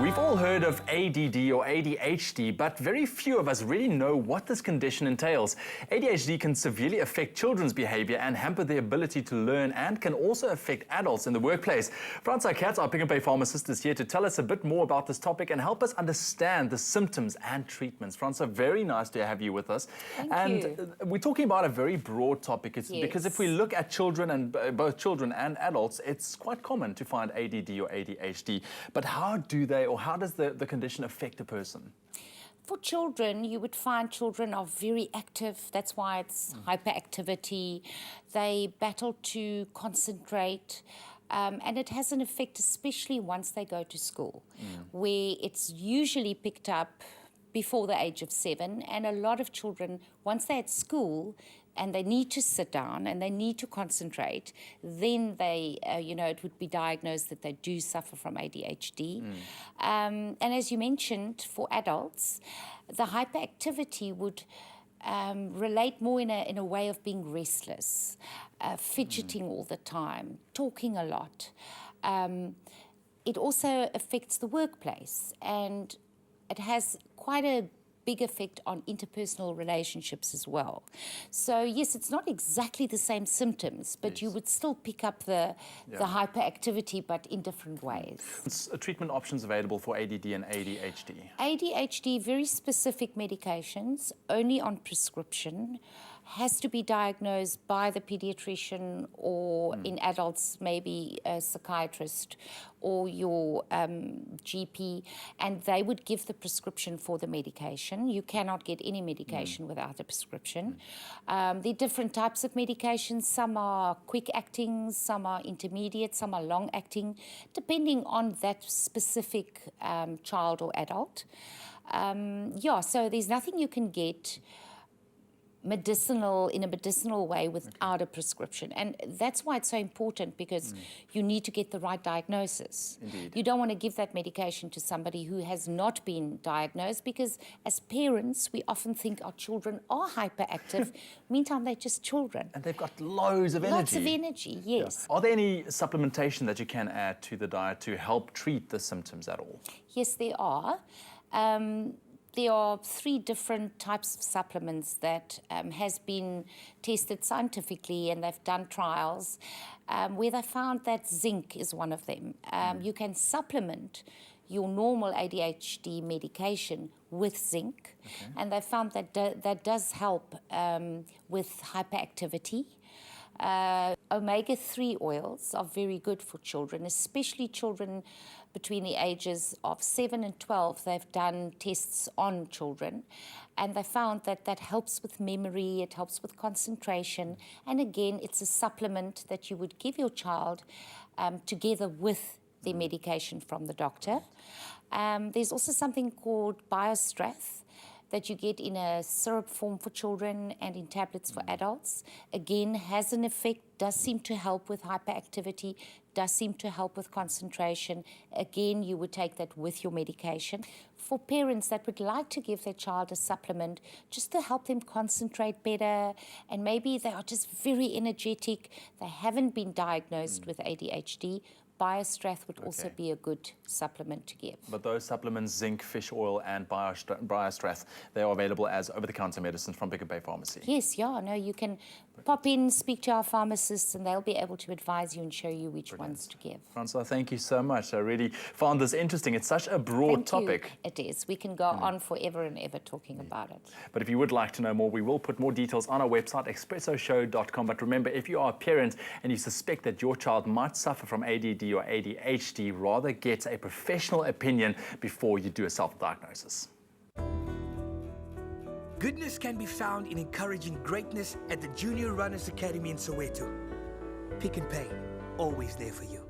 We've all heard of ADD or ADHD, but very few of us really know what this condition entails. ADHD can severely affect children's behavior and hamper their ability to learn, and can also affect adults in the workplace. Fransa Katz, our Pick and Pay pharmacist, is here to tell us a bit more about this topic and help us understand the symptoms and treatments. Fransa, very nice to have you with us. Thank you. We're talking about a very broad topic. It's Yes. because if we look at children, and both children and adults, it's quite common to find ADD or ADHD. But how does the condition affect a person? For children, you would find children are very active. That's why it's hyperactivity. They battle to concentrate. And it has an effect, especially once they go to school, where it's usually picked up before the age of 7. And a lot of children, once they're at school and they need to sit down and they need to concentrate, then they, it would be diagnosed that they do suffer from ADHD. And as you mentioned, for adults, the hyperactivity would relate more in a way of being restless, fidgeting all the time, talking a lot. It also affects the workplace, and it has quite a big effect on interpersonal relationships as well. So yes, it's not exactly the same symptoms, but you would still pick up the hyperactivity, but in different ways. Treatment options available for ADD and ADHD? ADHD, very specific medications, only on prescription, has to be diagnosed by the pediatrician, or in adults, maybe a psychiatrist or your GP, and they would give the prescription for the medication. You cannot get any medication without a prescription. There are different types of medications. Some are quick-acting, some are intermediate, some are long-acting, depending on that specific child or adult. So there's nothing you can get in a medicinal way without a prescription. And that's why it's so important, because you need to get the right diagnosis. Indeed. You don't want to give that medication to somebody who has not been diagnosed, because as parents, we often think our children are hyperactive. Meantime, they're just children. And they've got loads of energy. Lots of energy, yes. Yeah. Are there any supplementation that you can add to the diet to help treat the symptoms at all? Yes, there are. There are 3 different types of supplements that has been tested scientifically, and they've done trials where they found that zinc is one of them. You can supplement your normal ADHD medication with zinc, and they found that that does help with hyperactivity. Omega-3 oils are very good for children, especially children between the ages of 7 and 12. They've done tests on children, and they found that that helps with memory, it helps with concentration, and again, it's a supplement that you would give your child together with their medication from the doctor. There's also something called BioStrath that you get in a syrup form for children and in tablets for adults. Again, has an effect, does seem to help with hyperactivity, does seem to help with concentration. Again, you would take that with your medication. For parents that would like to give their child a supplement just to help them concentrate better, and maybe they are just very energetic, they haven't been diagnosed with ADHD, BioStrath would also be a good supplement to give. But those supplements, zinc, fish oil, and BioStrath, they are available as over-the-counter medicines from Pick and Pay Pharmacy. Yes, you can pop in, speak to our pharmacists, and they'll be able to advise you and show you which ones to give. Francois, thank you so much. I really found this interesting. It's such a broad topic. It is. We can go on forever and ever talking about it. But if you would like to know more, we will put more details on our website, expressoshow.com. But remember, if you are a parent and you suspect that your child might suffer from ADD or ADHD, rather get a professional opinion before you do a self-diagnosis. Goodness can be found in encouraging greatness at the Junior Runners Academy in Soweto. Pick and Pay, always there for you.